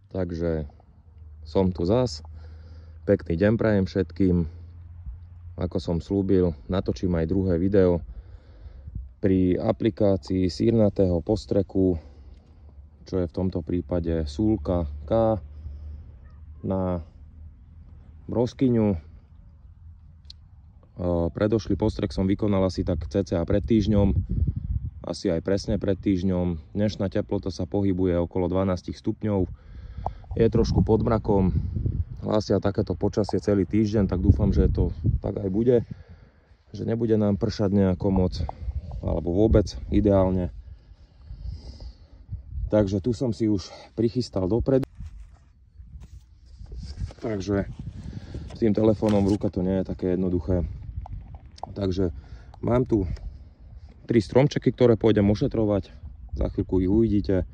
Takže som tu zas. Pekný deň prajem všetkým. Ako som slúbil, natočím aj druhé video pri aplikácii sírnatého postreku, čo je v tomto prípade súlka K na broskyňu. Predošlý postrek som vykonal asi tak cca pred týždňom, asi aj presne pred týždňom. Dnešná teplota sa pohybuje okolo 12 stupňov. Je trošku pod mrakom, hlásia takéto počasie celý týždeň, tak dúfam, že to tak aj bude. Že nebude nám pršať nejako moc, alebo vôbec ideálne. Takže tu som si už prichystal dopredu. Takže s tým telefónom v ruke to nie je také jednoduché. Takže mám tu 3 stromčeky, ktoré pôjdem ošetrovať. Za chvíľku ich uvidíte.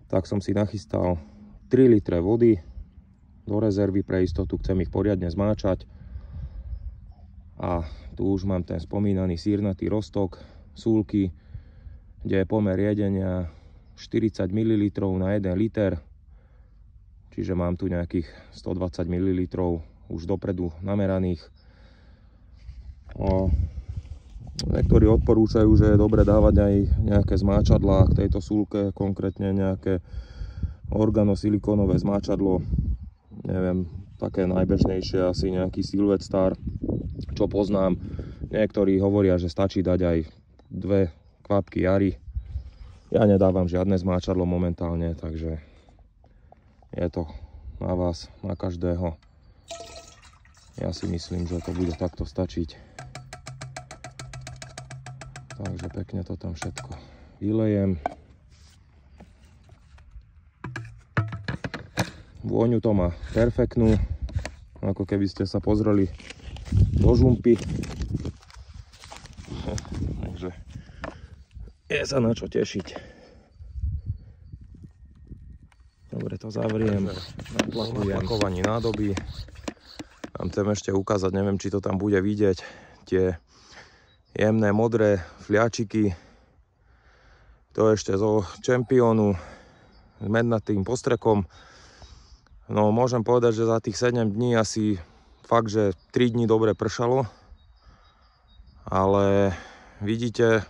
Tak som si nachystal 3 litre vody do rezervy pre istotu. Chcem ich poriadne zmáčať. A tu už mám ten spomínaný sírnatý roztok súlky, kde je pomer jedenia 40 ml na 1 liter. Čiže mám tu nejakých 120 ml už dopredu nameraných. Niektorí odporúčajú, že je dobre dávať aj nejaké zmáčadlá k tejto súlke, konkrétne nejaké organosilikónové zmáčadlo. Neviem, také najbežnejšie asi nejaký Silvet Star, čo poznám. Niektorí hovoria, že stačí dať aj 2 kvapky Jary. Ja nedávam žiadne zmáčadlo momentálne, takže je to na vás, na každého. Ja si myslím, že to bude takto stačiť. Takže pekne to tam všetko vylejem. Vôňu to má perfektnú, ako keby ste sa pozreli do žumpy. Takže je sa na čo tešiť. Dobre, to zavriem. Napakovaní nádoby. Vám chcem ešte ukázať, neviem, či to tam bude vidieť, tie jemné modré fliačiky. To ešte zo Championu s mednatým postrekom. No, môžem povedať, že za tých 7 dní asi fakt, že 3 dní dobre pršalo. Ale vidíte,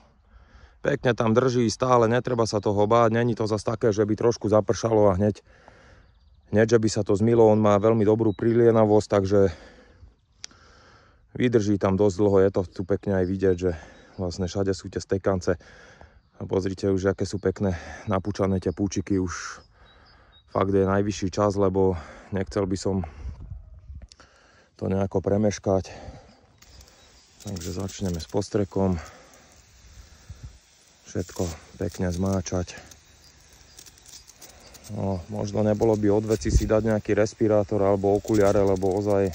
pekne tam drží stále, netreba sa toho báť. Není to zase také, že by trošku zapršalo a hneď, že by sa to zmilo. On má veľmi dobrú prilienavosť, takže vydrží tam dosť dlho. Je to tu pekne aj vidieť, že vlastne všade sú tie stekance. A pozrite už, aké sú pekné napúčané tie púčiky. Už fakt je najvyšší čas, lebo nechcel by som to nejako premeškať. Takže začneme s postrekom. Všetko pekne zmáčať. No, možno nebolo by od veci si dať nejaký respirátor alebo okuliare, lebo ozaj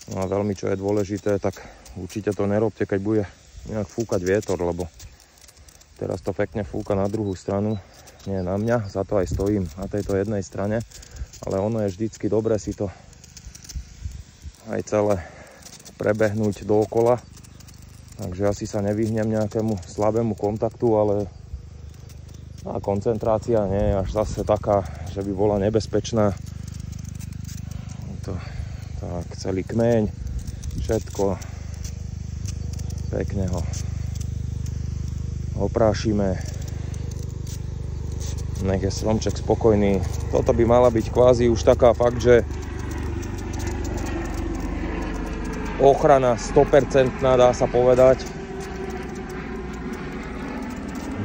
no a veľmi čo je dôležité, tak určite to nerobte, keď bude nejak fúkať vietor, lebo teraz to pekne fúka na druhú stranu, nie na mňa, za to aj stojím na tejto jednej strane, ale ono je vždycky dobré si to aj celé prebehnúť dookola, takže asi sa nevyhnem nejakému slabému kontaktu, ale a koncentrácia nie je až zase taká, že by bola nebezpečná. Tak, celý kmeň, všetko pekne ho oprášime. Nech je stromček spokojný. Toto by mala byť kvázi už taká fakt, že ochrana 100%, dá sa povedať.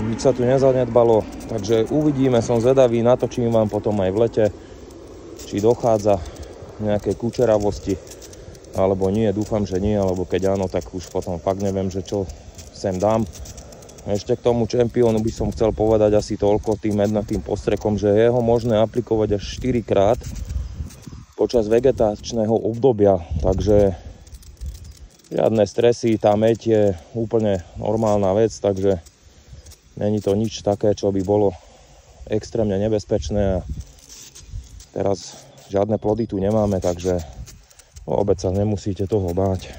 Nič sa tu nezanedbalo, takže uvidíme, som zvedavý, natočím vám potom aj v lete, či dochádza nejakej kučeravosti, alebo nie, dúfam, že nie, alebo keď áno, tak už potom fakt neviem, že čo sem dám. Ešte k tomu Championu by som chcel povedať asi toľko tým mednatým postrekom, že je ho možné aplikovať až 4 krát počas vegetačného obdobia, takže žiadne stresy, tá meď je úplne normálna vec, takže není to nič také, čo by bolo extrémne nebezpečné. A teraz žiadne plody tu nemáme, takže vôbec sa nemusíte toho báť.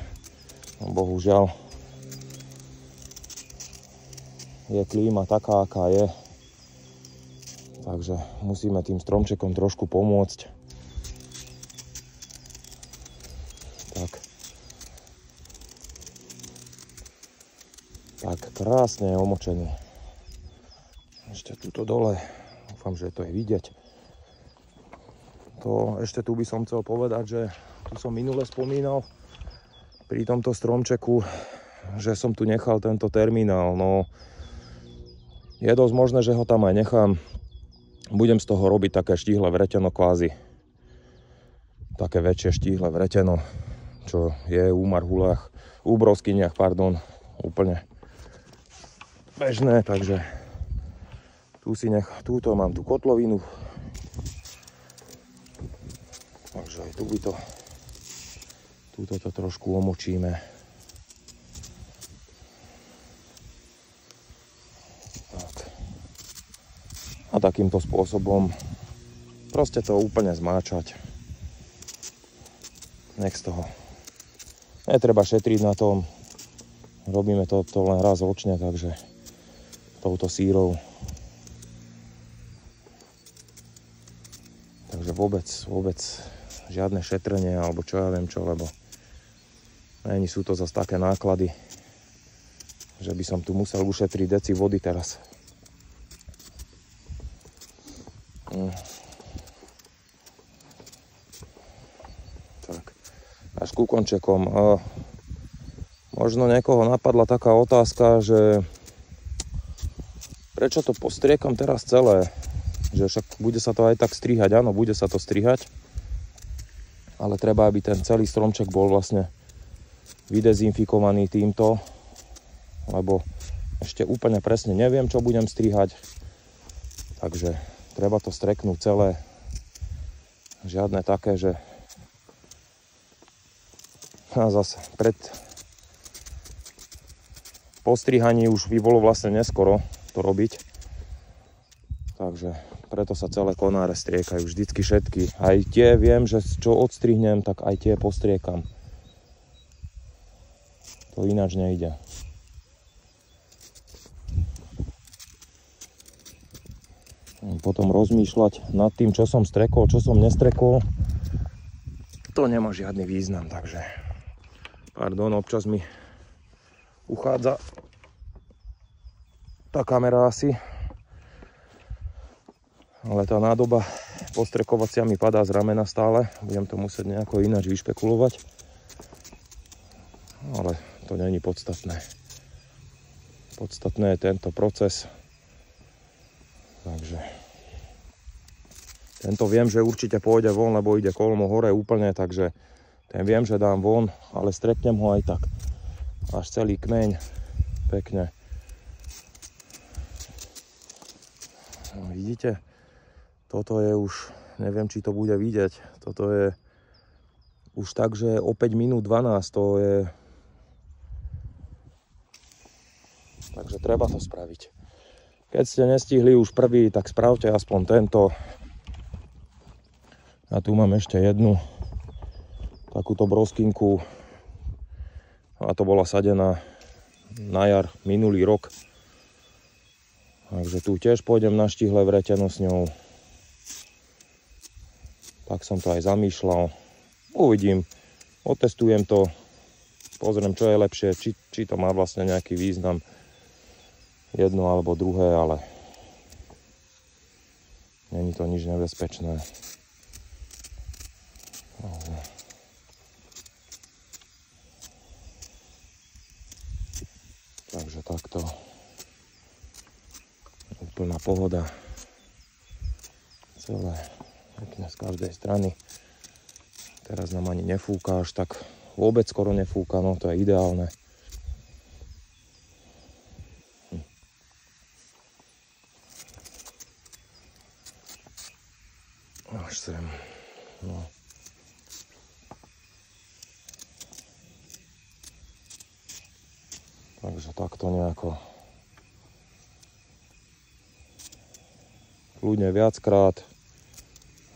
Bohužiaľ je klíma taká, aká je. Takže musíme tým stromčekom trošku pomôcť. Tak krásne je omočený. Ešte tuto dole, dúfam, že to je vidieť. Ešte tu by som chcel povedať, že tu som minule spomínal pri tomto stromčeku, že som tu nechal tento terminál. No, je dosť možné, že ho tam aj nechám. Budem z toho robiť také štíhle vreteno kvázi. Také väčšie štíhle vreteno, čo je u marhulách, u broskyniach, pardon, úplne bežné, takže túto mám tú kotlovinu. Takže aj túto to trošku omočíme. Tak. A takýmto spôsobom proste to úplne zmáčať. Nech z toho. Netreba šetriť na tom. Robíme to len raz ročne, takže touto sírou. Takže vôbec žiadne šetrenie alebo čo ja viem čo, lebo nie sú to zase také náklady, že by som tu musel ušetriť deci vody teraz. Tak, až ku končekom. Možno niekoho napadla taká otázka, že prečo to postriekam teraz celé? Že však bude sa to aj tak strihať. Áno, bude sa to strihať. Ale treba, aby ten celý stromček bol vlastne vydezinfikovaný týmto. Lebo ešte úplne presne neviem, čo budem strihať. Takže treba to streknúť celé. Žiadne také, že... A zase po strihaní už by bolo vlastne neskoro to robiť. Takže preto sa celé konáre striekajú vždycky všetky. Aj tie viem, že čo odstrihnem, tak aj tie postriekam. To ináč nejde. Potom rozmýšľať nad tým, čo som strekol, čo som nestrekol, to nemá žiadny význam, takže pardon, občas mi uchádza tá kamera asi, ale tá nádoba postrekovacia mi padá z ramena stále, budem to musieť nejako ináč vyšpekulovať, ale to nie je podstatné. Podstatné je tento proces, takže tento viem, že určite pôjde von, lebo ide kolmo hore úplne, takže ten viem, že dám von, ale streknem ho aj tak. Až celý kmeň, pekne. No, vidíte, toto je už, neviem, či to bude vidieť, toto je už tak, že o 5 minút 12, to je, takže treba to spraviť. Keď ste nestihli už prvý, tak spravte aspoň tento. A tu mám ešte jednu takúto broskinku, a to bola sadená na jar minulý rok. Takže tu tiež pôjdem na štihle vreteno s ňou. Tak som to aj zamýšľal. Uvidím, otestujem to, pozriem, čo je lepšie, či to má vlastne nejaký význam. Jedno alebo druhé, ale není to nič nebezpečné. Takže takto. Úplná pohoda. Celé pekne z každej strany. Teraz nám ani nefúka až tak. Vôbec skoro nefúka, no to je ideálne. Až sem. No. Takže takto nejako. Kľudne viackrát.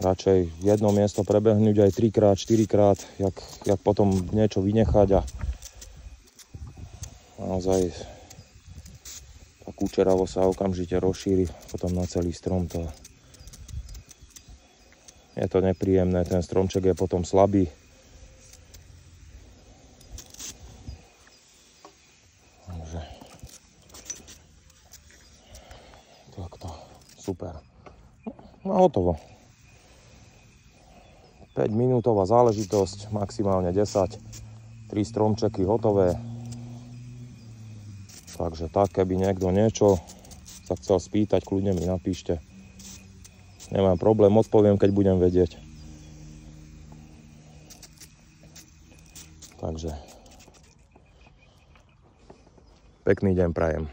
Radšej jedno miesto prebehnúť aj 3-krát, 4-krát, jak potom niečo vynechať a naozaj tá kučeravo sa okamžite rozšíri potom na celý strom. To Je to nepríjemné, ten stromček je potom slabý. Takže takto, super. No a hotovo. 5 minútová záležitosť, maximálne 10. 3 stromčeky hotové. Takže tak, keby niekto niečo sa chcel spýtať, kľudne mi napíšte. Nemám problém, odpoviem, keď budem vedieť. Takže pekný deň prajem.